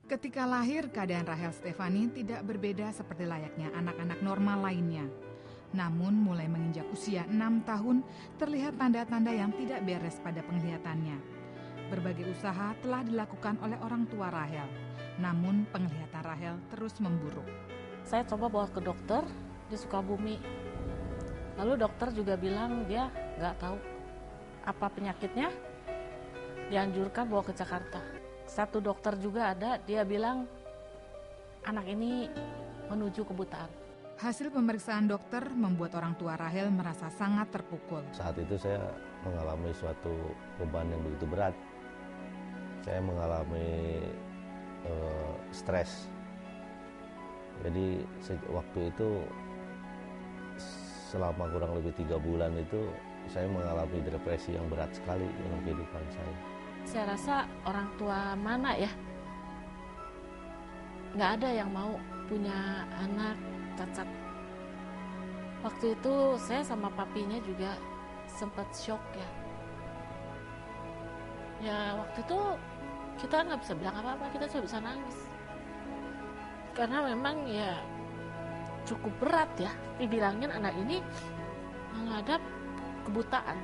Ketika lahir, keadaan Rachel Stefani tidak berbeda seperti layaknya anak-anak normal lainnya. Namun mulai menginjak usia 6 tahun, terlihat tanda-tanda yang tidak beres pada penglihatannya. Berbagai usaha telah dilakukan oleh orang tua Rachel, namun penglihatan Rachel terus memburuk. Saya coba bawa ke dokter di Sukabumi. Lalu dokter juga bilang dia nggak tahu apa penyakitnya, dianjurkan bawa ke Jakarta. Satu dokter juga ada, dia bilang anak ini menuju kebutaan. Hasil pemeriksaan dokter membuat orang tua Rachel merasa sangat terpukul. Saat itu saya mengalami suatu beban yang begitu berat. Saya mengalami stres. Jadi waktu itu selama kurang lebih 3 bulan itu saya mengalami depresi yang berat sekali dalam kehidupan saya. Saya rasa orang tua mana ya, nggak ada yang mau punya anak cacat. Waktu itu saya sama papinya juga sempat shock ya. Ya waktu itu kita nggak bisa bilang apa-apa, kita cuma bisa nangis. Karena memang ya cukup berat ya, dibilangin anak ini menghadap kebutaan.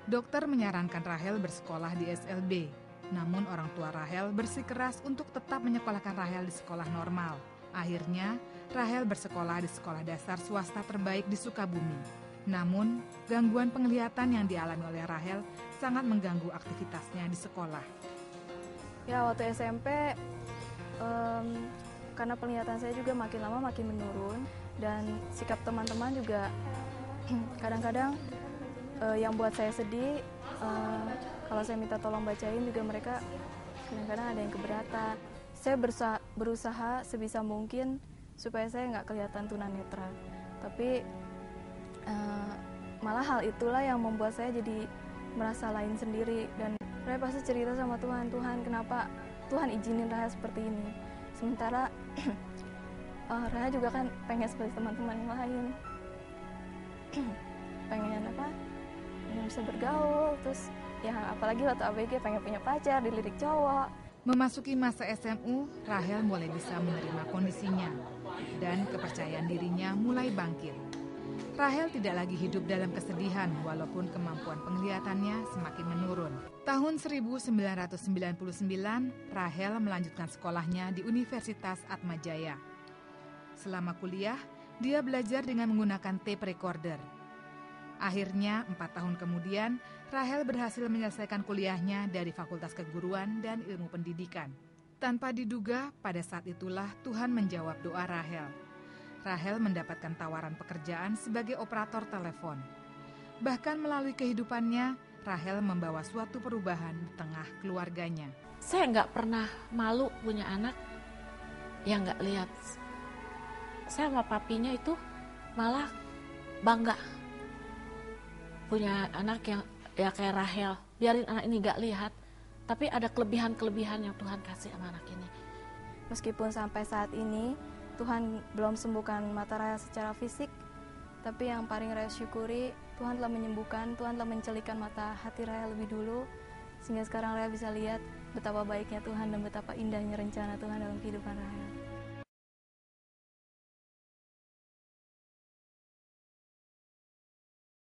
Dokter menyarankan Rachel bersekolah di SLB. Namun orang tua Rachel bersikeras untuk tetap menyekolahkan Rachel di sekolah normal. Akhirnya, Rachel bersekolah di sekolah dasar swasta terbaik di Sukabumi. Namun, gangguan penglihatan yang dialami oleh Rachel sangat mengganggu aktivitasnya di sekolah. Ya, waktu SMP, karena penglihatan saya juga makin lama makin menurun. Dan sikap teman-teman juga kadang-kadang yang buat saya sedih, kalau saya minta tolong bacain juga mereka kadang-kadang ada yang keberatan. Saya berusaha sebisa mungkin supaya saya nggak kelihatan tunanetra. Tapi malah hal itulah yang membuat saya jadi merasa lain sendiri. Dan saya pasti cerita sama Tuhan, Tuhan kenapa Tuhan izinin Raya seperti ini. Sementara Raya juga kan pengen seperti teman-teman yang lain. Pengen apa? Yang bisa bergaul, terus ya apalagi waktu ABG pengen punya pacar, dilirik cowok. Memasuki masa SMU, Rachel mulai bisa menerima kondisinya dan kepercayaan dirinya mulai bangkit. Rachel tidak lagi hidup dalam kesedihan walaupun kemampuan penglihatannya semakin menurun. Tahun 1999, Rachel melanjutkan sekolahnya di Universitas Atmajaya. Selama kuliah, dia belajar dengan menggunakan tape recorder. Akhirnya, 4 tahun kemudian, Rachel berhasil menyelesaikan kuliahnya dari Fakultas Keguruan dan Ilmu Pendidikan. Tanpa diduga, pada saat itulah Tuhan menjawab doa Rachel. Rachel mendapatkan tawaran pekerjaan sebagai operator telepon. Bahkan melalui kehidupannya, Rachel membawa suatu perubahan di tengah keluarganya. Saya nggak pernah malu punya anak yang nggak lihat. Saya sama papinya itu malah bangga punya anak yang ya kayak Rachel. Biarin anak ini gak lihat, tapi ada kelebihan-kelebihan yang Tuhan kasih sama anak ini. Meskipun sampai saat ini Tuhan belum sembuhkan mata Raya secara fisik, tapi yang paling Raya syukuri, Tuhan telah menyembuhkan, Tuhan telah mencelikan mata hati Raya lebih dulu, sehingga sekarang Raya bisa lihat betapa baiknya Tuhan dan betapa indahnya rencana Tuhan dalam kehidupan Raya.